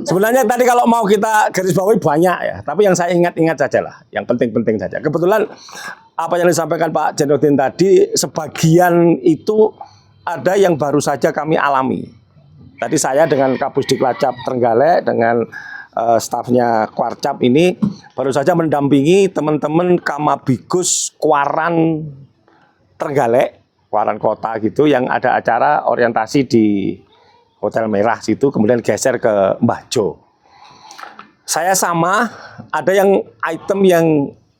Sebenarnya tadi kalau mau kita garis bawahi banyak ya, tapi yang saya ingat-ingat saja lah, yang penting-penting saja. Kebetulan apa yang disampaikan Pak Jainuddin tadi, sebagian itu ada yang baru saja kami alami. Tadi saya dengan Kapusdiklacap Trenggalek, dengan stafnya Kuarcap ini, baru saja mendampingi teman-teman Kamabigus Kuaran Trenggalek, Kuaran Kota gitu, yang ada acara orientasi di Hotel Merah situ, kemudian geser ke Mbah Jo. Saya sama, ada yang item yang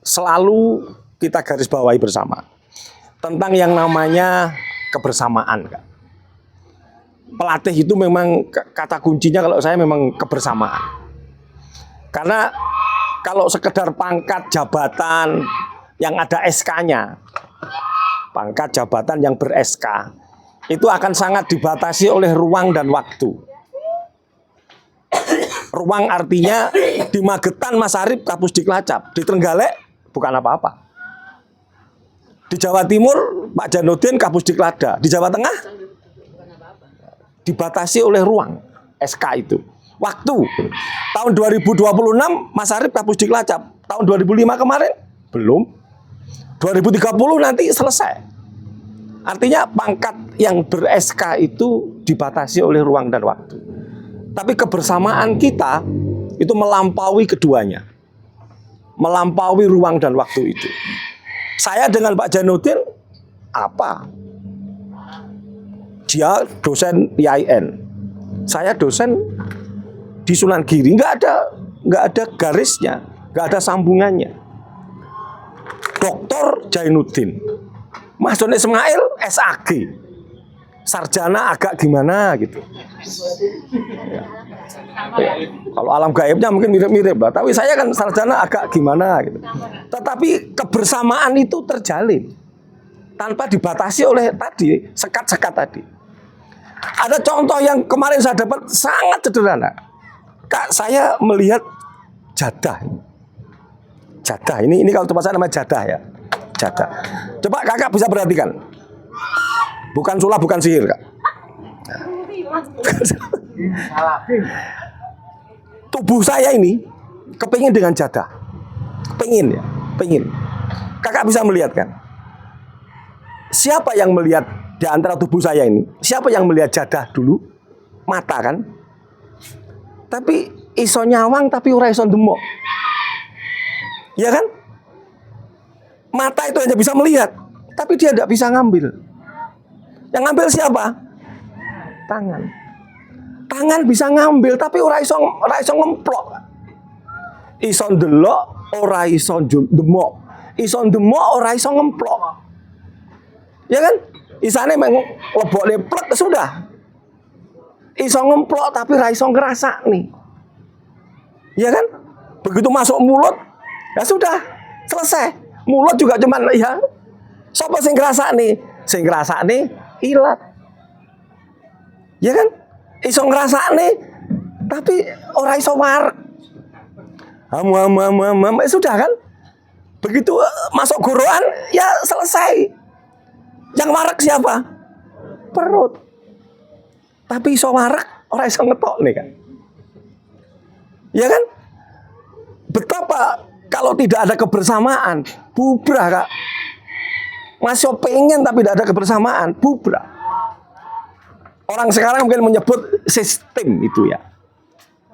selalu kita garis bawahi bersama. Tentang yang namanya kebersamaan. Pelatih itu memang kata kuncinya kalau saya memang kebersamaan. Karena kalau sekedar pangkat jabatan yang ada SK-nya, pangkat jabatan yang ber-SK, itu akan sangat dibatasi oleh ruang dan waktu. Ruang artinya di Magetan Mas Arif Kapusdiklacap, di Trenggalek bukan apa-apa. Di Jawa Timur Pak Jainuddin Kapusdiklada, di Jawa Tengah dibatasi oleh ruang SK itu. Waktu tahun 2026 Mas Arif Kapusdiklacap, tahun 2005 kemarin belum. 2030 nanti selesai. Artinya pangkat yang ber-SK itu dibatasi oleh ruang dan waktu. Tapi kebersamaan kita itu melampaui keduanya. Melampaui ruang dan waktu itu. Saya dengan Pak Jainuddin apa? Dia dosen IAIN. Saya dosen di Sunan Giri. Nggak ada garisnya, nggak ada sambungannya. Dr. Jainuddin, Mas Don Ismail SAG, sarjana agak gimana gitu. Ya. Kalau alam gaibnya mungkin mirip-mirip lah, tapi saya kan sarjana agak gimana gitu. Tetapi kebersamaan itu terjalin tanpa dibatasi oleh tadi sekat-sekat tadi. Ada contoh yang kemarin saya dapat sangat sederhana. Kak, saya melihat jadah. Jadah ini kalau tempat saya namanya jadah ya. Jadah. Coba kakak bisa perhatikan. Bukan sulap, bukan sihir, Kak. Tubuh saya ini kepingin dengan jadah. Kepingin ya, pengin. Kakak bisa melihat kan? Siapa yang melihat di antara tubuh saya ini? Siapa yang melihat jadah dulu? Mata kan? Tapi iso nyawang tapi ora iso ndemok. Ya kan? Mata itu hanya bisa melihat, tapi dia tidak bisa ngambil. Yang ngambil siapa? Tangan. Tangan bisa ngambil, tapi ora iso ngemplok. Iso ndelok, ora iso ndemok. Iso ndemok, ora iso ngemplok. Ya kan? Isane lebok leplek sudah. Iso ngemplok tapi ora iso ngerasa nih. Ya kan? Begitu masuk mulut, ya sudah, selesai. Mulut juga cuman ya. Sapa sing ngrasakne? Sing ngrasakne ilat. Ya kan? Iso ngrasakne tapi ora iso wareg. Sudah kan? Begitu masuk gorokan ya selesai. Yang wareg siapa? Perut. Tapi iso wareg ora iso ngetokne kan. Ya kan? Betapa kalau tidak ada kebersamaan, bubrah, Kak. Masih pengen tapi tidak ada kebersamaan, bubrah. Orang sekarang mungkin menyebut sistem itu ya.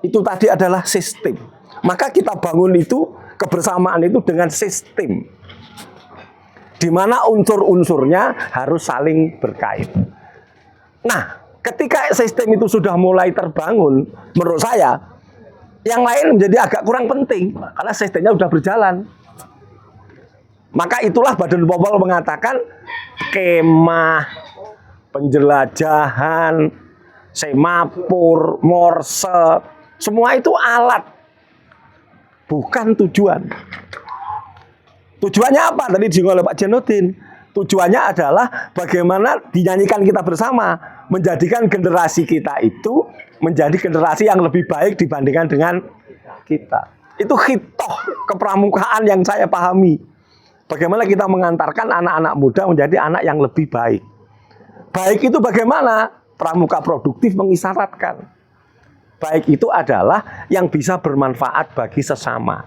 Itu tadi adalah sistem. Maka kita bangun itu, kebersamaan itu dengan sistem. Di mana unsur-unsurnya harus saling berkait. Nah, ketika sistem itu sudah mulai terbangun, menurut saya, yang lain menjadi agak kurang penting karena sistemnya sudah berjalan. Maka itulah Badan Pol mengatakan kemah, penjelajahan, semapur, morse, semua itu alat, bukan tujuan. Tujuannya apa? Tadi disinggung oleh Pak Jainuddin. Tujuannya adalah bagaimana dinyanyikan kita bersama, menjadikan generasi kita itu menjadi generasi yang lebih baik dibandingkan dengan kita. Itu hitoh kepramukaan yang saya pahami. Bagaimana kita mengantarkan anak-anak muda menjadi anak yang lebih baik. Baik itu bagaimana? Pramuka produktif mengisyaratkan. Baik itu adalah yang bisa bermanfaat bagi sesama.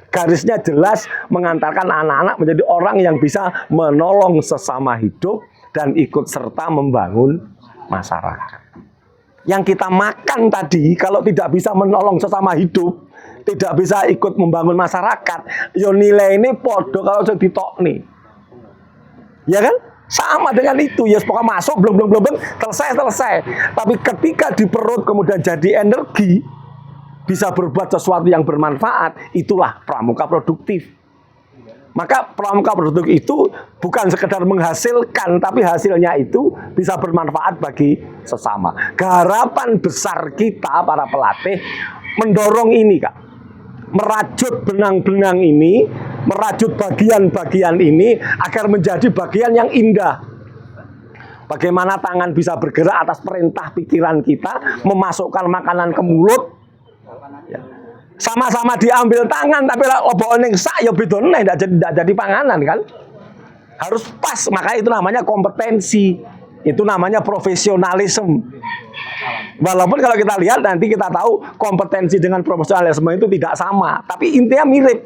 Garisnya jelas, mengantarkan anak-anak menjadi orang yang bisa menolong sesama hidup dan ikut serta membangun masyarakat. Yang kita makan tadi, kalau tidak bisa menolong sesama hidup, tidak bisa ikut membangun masyarakat, yo nilai ini podo kalau sudah ditok nih. Ya kan? Sama dengan itu, ya pokoknya masuk, belum, selesai. Tapi ketika di perut kemudian jadi energi, bisa berbuat sesuatu yang bermanfaat, itulah pramuka produktif. Maka pramuka produktif itu bukan sekedar menghasilkan, tapi hasilnya itu bisa bermanfaat bagi sesama. Harapan besar kita para pelatih mendorong ini, Kak. Merajut benang-benang ini, merajut bagian-bagian ini agar menjadi bagian yang indah. Bagaimana tangan bisa bergerak atas perintah pikiran kita, memasukkan makanan ke mulut. Ya. Sama-sama diambil tangan, tapi obokan yang sak ya beda nih, tidak jadi panganan kan. Harus pas, maka itu namanya kompetensi. Itu namanya profesionalisme. Walaupun kalau kita lihat nanti kita tahu kompetensi dengan profesionalisme itu tidak sama, tapi intinya mirip.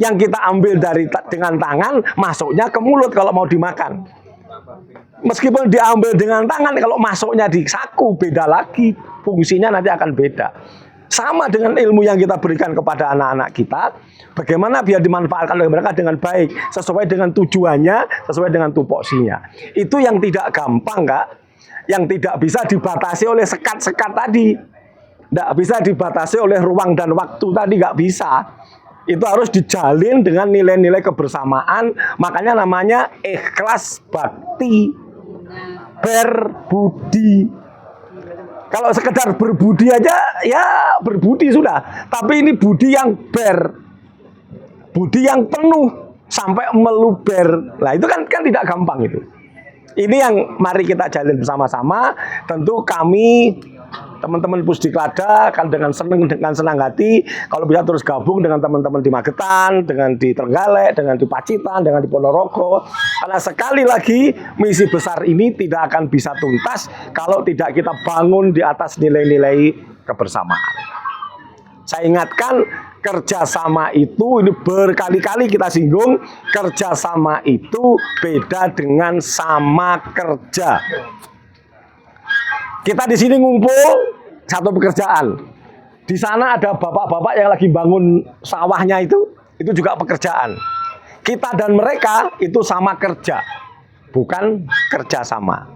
Yang kita ambil dengan tangan, masuknya ke mulut kalau mau dimakan. Meskipun diambil dengan tangan, kalau masuknya di saku beda lagi, fungsinya nanti akan beda. Sama dengan ilmu yang kita berikan kepada anak-anak kita, bagaimana biar dimanfaatkan oleh mereka dengan baik, sesuai dengan tujuannya, sesuai dengan tupoksinya. Itu yang tidak gampang, Kak. Yang tidak bisa dibatasi oleh sekat-sekat tadi. Tidak bisa dibatasi oleh ruang dan waktu tadi, nggak bisa. Itu harus dijalin dengan nilai-nilai kebersamaan, makanya namanya ikhlas bakti, berbudi. Kalau sekedar berbudi aja, ya berbudi sudah. Tapi ini budi yang budi yang penuh sampai meluber. Nah itu kan tidak gampang itu. Ini yang mari kita jalin bersama-sama. Tentu kami teman-teman Pusdiklada akan dengan senang hati kalau bisa terus gabung dengan teman-teman di Magetan, dengan di Trenggalek, dengan di Pacitan, dengan di Ponorogo. Karena sekali lagi misi besar ini tidak akan bisa tuntas kalau tidak kita bangun di atas nilai-nilai kebersamaan. Saya ingatkan, kerjasama itu ini berkali-kali kita singgung, kerjasama itu beda dengan sama kerja. Kita di sini ngumpul satu pekerjaan. Di sana ada bapak-bapak yang lagi bangun sawahnya itu juga pekerjaan. Kita dan mereka itu sama kerja, bukan kerjasama.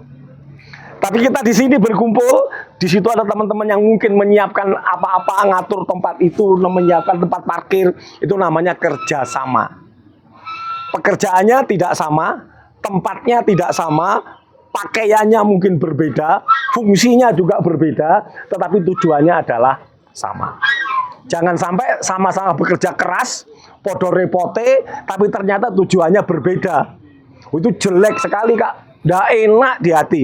Tapi kita di sini berkumpul, di situ ada teman-teman yang mungkin menyiapkan apa-apa, ngatur tempat itu, menyiapkan tempat parkir, itu namanya kerjasama. Pekerjaannya tidak sama, tempatnya tidak sama, pakaiannya mungkin berbeda, fungsinya juga berbeda, tetapi tujuannya adalah sama. Jangan sampai sama-sama bekerja keras, podo repote, tapi ternyata tujuannya berbeda. Itu jelek sekali, Kak. Nggak enak di hati.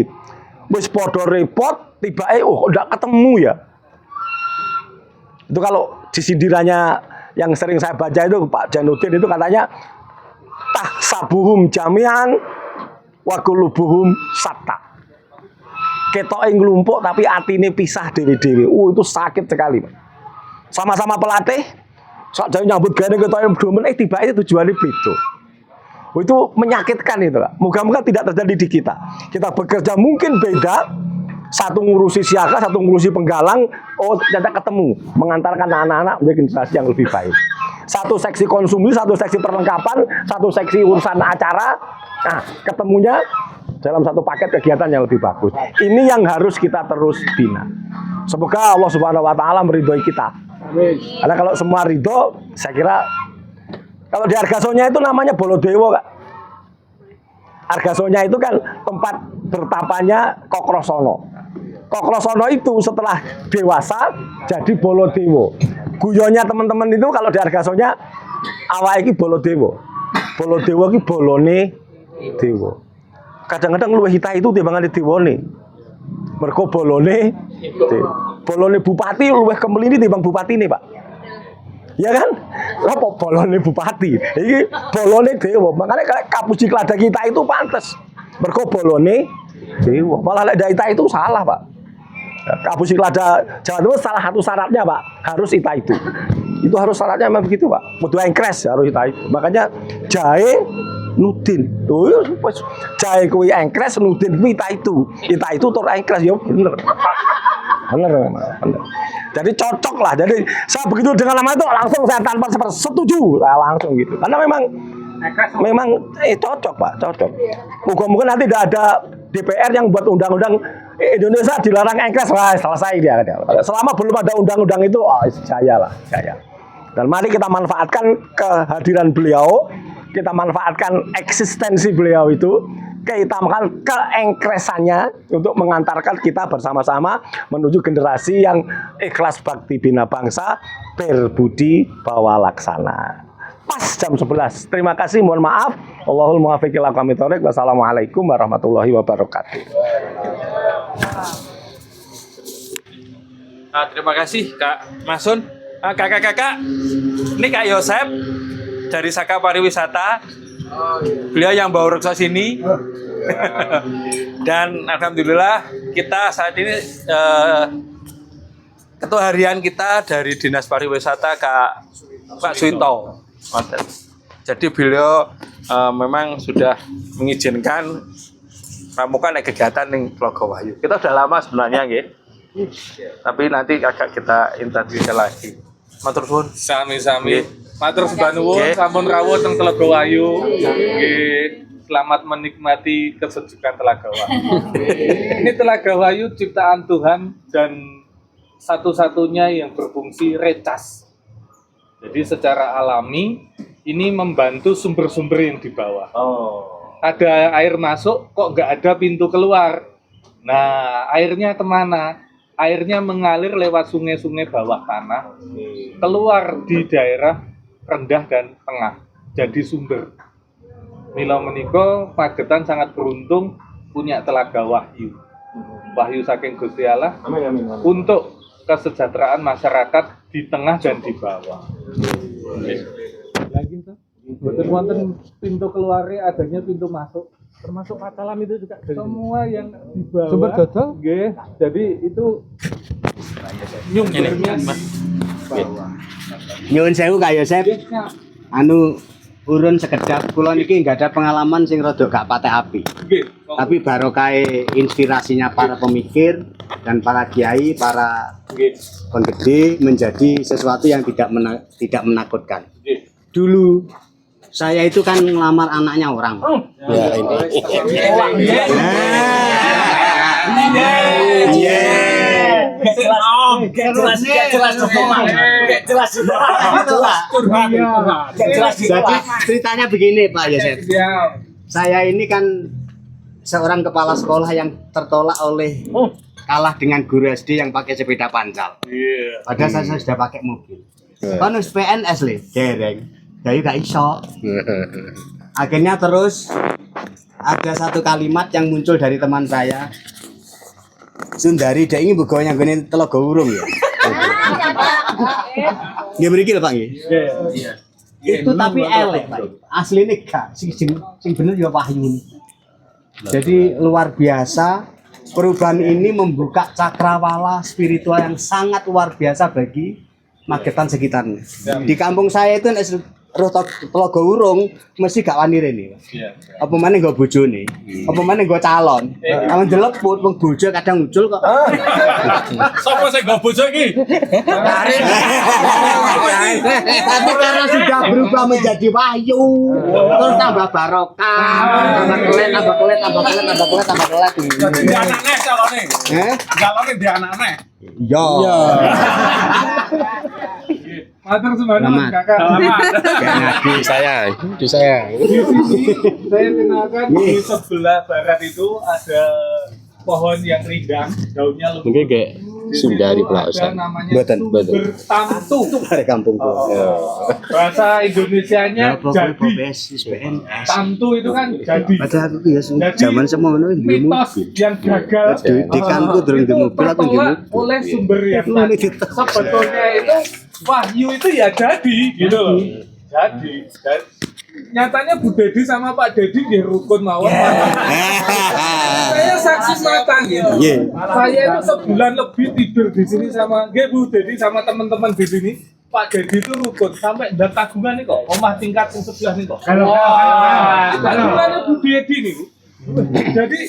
Wis podo repot, tiba-tiba nggak ketemu ya. Itu kalau di sindirannya yang sering saya baca itu Pak Janudin itu katanya tahsabuhum jami'an wa qulubuhum satta. Ketoke nglumpuk tapi atine pisah dewe-dewe. Itu sakit sekali, Pak. Sama-sama pelatih, sak jane nyambut gawe ketoke domen tiba-tiba tujuane beda. Itu menyakitkan itu, Pak. Moga-moga tidak terjadi di kita. Kita bekerja mungkin beda, satu ngurusi siaga, satu ngurusi penggalang, ternyata ketemu, mengantarkan anak-anak menjadi generasi yang lebih baik. Satu seksi konsumsi, satu seksi perlengkapan, satu seksi urusan acara, nah ketemunya dalam satu paket kegiatan yang lebih bagus. Ini yang harus kita terus bina. Semoga Allah Subhanahu wa Ta'ala meridhoi kita. Karena kalau semua ridho, saya kira kalau di Argasonya itu namanya Bolodewo, Kak. Argasonya itu kan tempat bertapanya Kokrosono. Kokrosono itu setelah dewasa jadi Bolodewo. Guyonnya teman-teman itu kalau di Argasonya awal ini Bolodewo. Bolodewo ini bolone dewo. Kadang-kadang luwih hita itu timbangane dewone. Mergo bolone dewo. Bolone bupati luwih kemelini timbang bupatine, Pak. Ya kan? Apa bolone bupati? Iki bolone dewa. Makanya kayak Kapusiklada kita itu pantes. Mergo bolone dewa. Malah lek Ita itu salah, Pak. Kapusiklada Jawa Timur salah satu syaratnya, Pak, harus Ita itu. Itu harus syaratnya memang begitu, Pak. Kudu engkres harus Ita itu. Makanya jahe Nudin. Tuh, jahe kuwi engkres, Nudin kuwi Ita itu. Ita itu tur engkres ya bener. Bener. Jadi cocok lah. Jadi saya begitu dengan nama itu langsung saya tanpa setuju, saya langsung gitu. Karena memang cocok, Pak, cocok. Moga-moga nanti tidak ada DPR yang buat undang-undang Indonesia dilarang engkres, wah selesai dia. Selama belum ada undang-undang itu, jaya. Dan mari kita manfaatkan kehadiran beliau, kita manfaatkan eksistensi beliau itu, kita makan keengkresannya untuk mengantarkan kita bersama-sama menuju generasi yang ikhlas bakti bina bangsa, berbudi bawa laksana. Pas jam 11. Terima kasih, mohon maaf. Allahul muwaffiq ila aqwamit thoriq. Wassalamualaikum warahmatullahi wabarakatuh. Terima kasih Kak Masun. Kakak-kakak, ini Kak Yosep dari Saka Pariwisata. Beliau yang bawa reksa sini. Dan alhamdulillah kita saat ini ketua harian kita dari Dinas Pariwisata Pak Suito. Jadi beliau memang sudah mengizinkan pramuka naik kegiatan ning Tlaga Wahyu. Kita sudah lama sebenarnya nggih. Tapi nanti agak kita introduksi lagi. Matur suwun. Sami-sami. Matur nuwun sampun rawuh teng Tlaga Wahyu. Nggih, selamat menikmati kesejukan Telaga Wahyu. Ini Telaga Wahyu ciptaan Tuhan dan satu-satunya yang berfungsi recas. Jadi secara alami ini membantu sumber-sumber yang di bawah. Ada air masuk, kok nggak ada pintu keluar. Nah, airnya kemana? Airnya mengalir lewat sungai-sungai bawah tanah, keluar di daerah rendah dan tengah, jadi sumber. Mila menika Magetan sangat beruntung punya Telaga Wahyu. Wahyu saking Gusti Allah untuk kesejahteraan masyarakat di tengah dan di bawah. Lagi tuh, betul wonten pintu keluarnya, adanya pintu masuk. Termasuk Matalam itu juga semua yang di bawah. Sumber dodol? Nggih. Jadi itu nyumbernya bawah. Nyuwun sewu Kak Yosep. Anu urun sekedap kula niki enggak ada pengalaman sing rada gak pateh api. Tapi barokahe inspirasinya para pemikir dan para kiai, para penggede menjadi sesuatu yang tidak menakutkan. Dulu saya itu kan ngelamar anaknya orang. Ya ini. Jadi ceritanya begini Pak Yosep. Saya ini kan seorang kepala sekolah yang tertolak oleh kalah dengan guru SD yang pakai sepeda pancal. Padahal saya sudah pakai mobil. Kan wis PNS le, dereng. Jadi gak iso. Akhirnya terus ada satu kalimat yang muncul dari teman saya. Sundari dek ini bugonya gini Telaga Urung ya. Nggih mriki lho Pak nggih. Itu tapi elek Pak. Asline gak sing bener ya Wahyu. Jadi luar biasa, perubahan ini membuka cakrawala spiritual yang sangat luar biasa bagi Magetan sekitarnya. Di kampung saya itu roh Telaga Urung mesti gak wani rene. Apa maneh nggo bojone. Apa maneh nggo calon. Kalau jeleput wong bojo kadang muncul kok. Sopo sing nggo bojo iki? Tapi karena sudah berubah menjadi Wahyu, terus tambah barokah, tambah kelet. Di anakne calone. Calone di anakne. Yo. Matur suwun Kakak. Di saya. Di sini saya kenalkan di sebelah barat itu ada pohon yang rindang, daunnya lebih. Mungkin kayak Sundari Pelausan. Namanya sumber tamtu. Dari kampung Bahasa Indonesianya jadi. Tamtu itu kan jadi. Padahal aku ya zaman semono mitos yang gagal di kampung durung di mobil atau di mobil. oleh sumber yang tadi. Sebetulnya itu Wahyu itu ya jadi gitu loh. Jadi dan nyatanya Bu Dedi sama Pak Dedi dia rukun mawon. Saya saksi mata gitu. Saya itu sebulan lebih tidur di sini sama Bu Dedi sama teman-teman di sini. Pak Dedi itu rukun sampai ndak tagungan nih kok, omah tingkat yang sebelah nih kok. Tagungannya Bu Dedi nih Bu. Jadi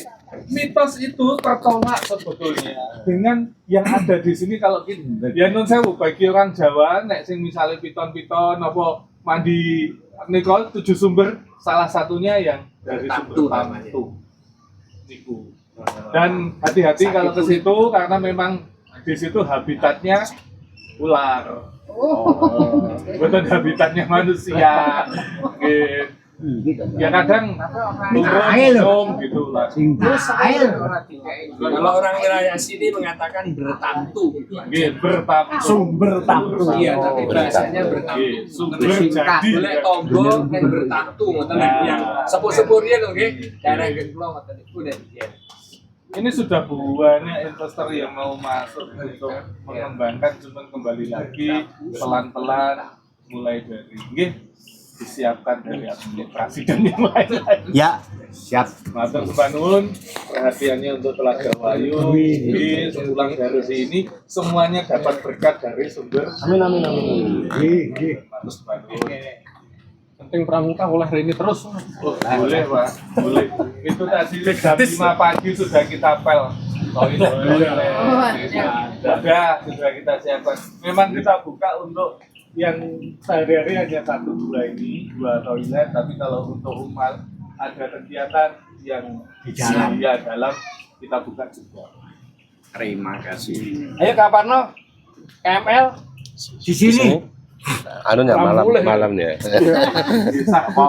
mitos itu tertolak sebetulnya dengan yang ada di sini. Kalau kita ya non sewu bagi orang Jawa nek sing misalnya piton-piton apa mandi niku 7 sumber, salah satunya yang dari sumber Tamtu niku. Dan hati-hati kalau ke situ karena memang di situ habitatnya ular. Bukan habitatnya manusia. Ya kadang turun gitu lah. Kalau orang wilayah sini mengatakan bertamtu. Sumber tamtu. Iya, tapi bahasanya bertamtu. Sumber jadi. Boleh tombol yang bertamtu, ngoten yang sepuh-sepuhnya lho nggih. Daerah kula ngoten niku dan Ini sudah banyak investor yang mau masuk untuk mengembangkan, cuma kembali lagi pelan-pelan mulai dari disiapkan dari administrasi dan yang lain-lain. Ya, siap. Matur nuwun perhatiannya untuk Telaga Wayu. Sepulang dari sini semuanya dapat berkat dari sumber. Amin. Matur nuwun. Penting pramuka oleh ini terus. Boleh Pak, boleh. Itu tadi jam 5 pagi sudah kita pel. Sudah kita siapkan. Memang kita buka untuk yang sehari-hari hanya 1-2 ini, 2 toilet, tapi kalau untuk umat ada kegiatan yang di dalam kita buka juga. Terima kasih. Ayo Kak Parno, KML Di sini. Anunya malam ya. Bisa apa?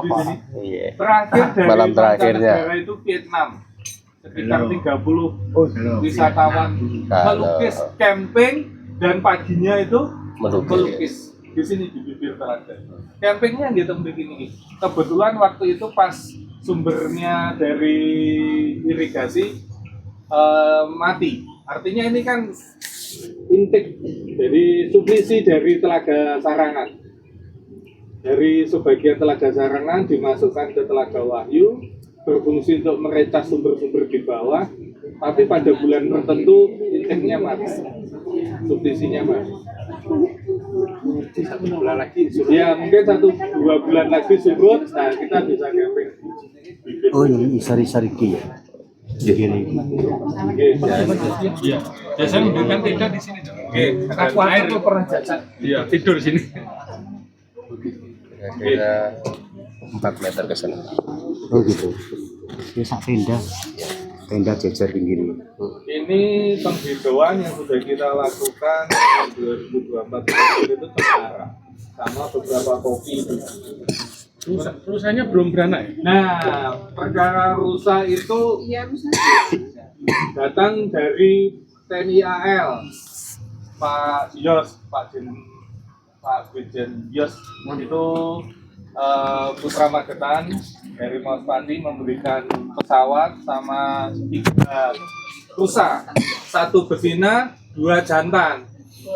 Iya. Terakhir dari Malam terakhirnya. negara itu Vietnam. Sekitar 30 wisatawan melukis camping dan paginya itu melukis di sini di bibir telaga. Campingnya gitu begini. Kebetulan waktu itu pas sumbernya dari irigasi mati. Artinya ini kan intik dari suplisi dari Telaga Sarangan. Dari sebagian Telaga Sarangan dimasukkan ke Telaga Wahyu, berfungsi untuk merecas sumber-sumber di bawah, tapi pada bulan tertentu intiknya mati, suplisinya mati. Bulan lagi, ya mungkin 1-2 bulan lagi surut, nah kita bisa camping. Oh, ini sari-sari ya. Begini. Iya. Biasanya memberikan tenda di sini. Oke. Aku air tuh pernah jajan. Iya, tidur sini. Kira-kira 4 meter ke sana. Oh gitu. Ini sak tenda jajar pinggir. Ini penghijauan yang sudah kita lakukan tahun 2024 itu terarah sama beberapa kopi. Rusanya belum beranak ya? Nah, perkara rusa itu datang dari TNI AL, Pak Yos, Pak Brigjen Yos itu Putra Magetan dari Mospandi memberikan pesawat sama 3 rusa, 1 betina, 2 jantan.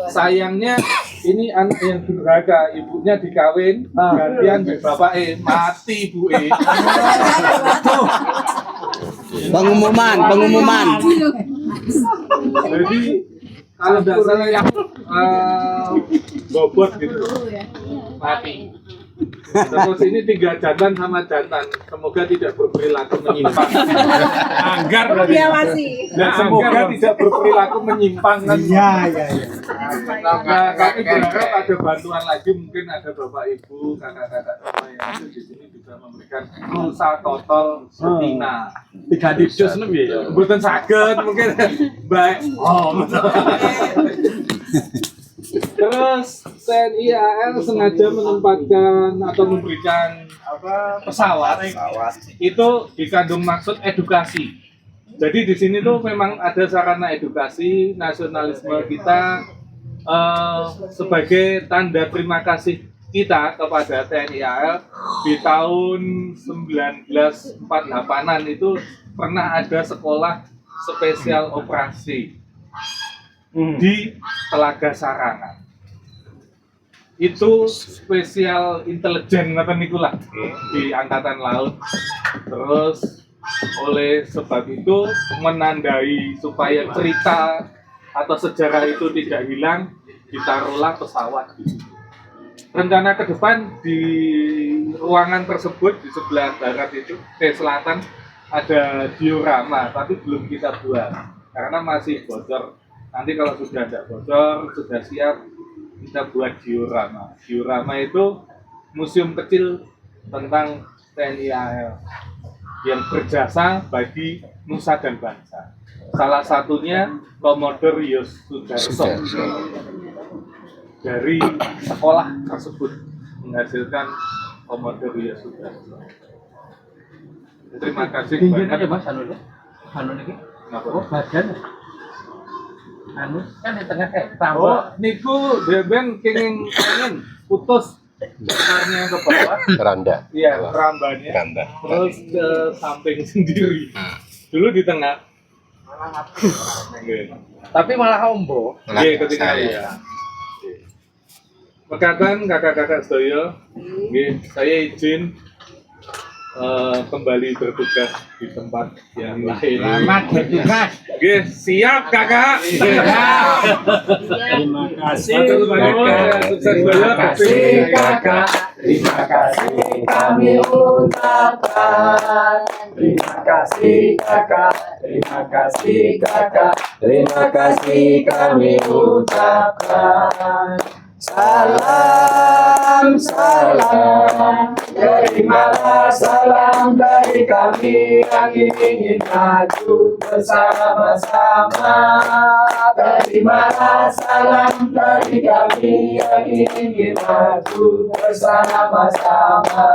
Sayangnya ini anak yang durhaka, ibunya dikawin, gantian bapak mati bu Pengumuman. Jadi kalau tidak salah yang bobot gitu, mati. Terus ini 3 jantan sama jantan, semoga tidak berperilaku menyimpang. Anggar masih. Dan semoga tidak berperilaku menyimpang kan. Iya. Nah, kami berharap ada bantuan lagi, mungkin ada bapak ibu, kakak-kakak semua yang ada di sini bisa memberikan rusa total betina. 3 didus lebih ya? Mboten saged mungkin baik. Terus TNI AL sengaja menempatkan atau memberikan pesawat itu dikandung maksud edukasi. Jadi di sini tuh memang ada sarana edukasi nasionalisme kita sebagai tanda terima kasih kita kepada TNI AL di tahun 1948-an itu pernah ada sekolah spesial operasi di Telaga Sarangan. itu spesial intelijen ngoten niku lah di angkatan laut. Terus oleh sebab itu menandai supaya cerita atau sejarah itu tidak hilang, ditaruhlah pesawat di situ. Rencana ke depan di ruangan tersebut di sebelah barat itu, selatan ada diorama, tapi belum kita buat karena masih bocor. Nanti kalau sudah tidak bocor, sudah siap, kita buat diorama. Diorama itu museum kecil tentang TNI AL yang berjasa bagi nusa dan bangsa. Salah satunya Komodor Yos Sudarso dari sekolah tersebut menghasilkan Komodor Yos Sudarso. Terima kasih banyak. Mas anu ini. Kenapa? Badan. Anu kan di tengah Oh, niku beben kenging putus sebenarnya ke bawah. Keranda. Iya, kerambannya. Keranda. Terus ke samping sendiri. Dulu di tengah. Oke. tapi malah ombo. Iya, ketika ya. Mekaten kakak-kakak sedaya, nggih, saya izin kembali bertugas di tempat yang lain. Selamat bertugas. Oke, siap kakak. Terima kasih. Sukses banyak. kakak, terima kasih kami ucapkan. Terima kasih kakak, terima kasih kakak, terima kasih kami ucapkan. Salam, salam, terimalah salam dari kami yang ingin maju bersama-sama. Terimalah salam dari kami yang ingin maju bersama-sama.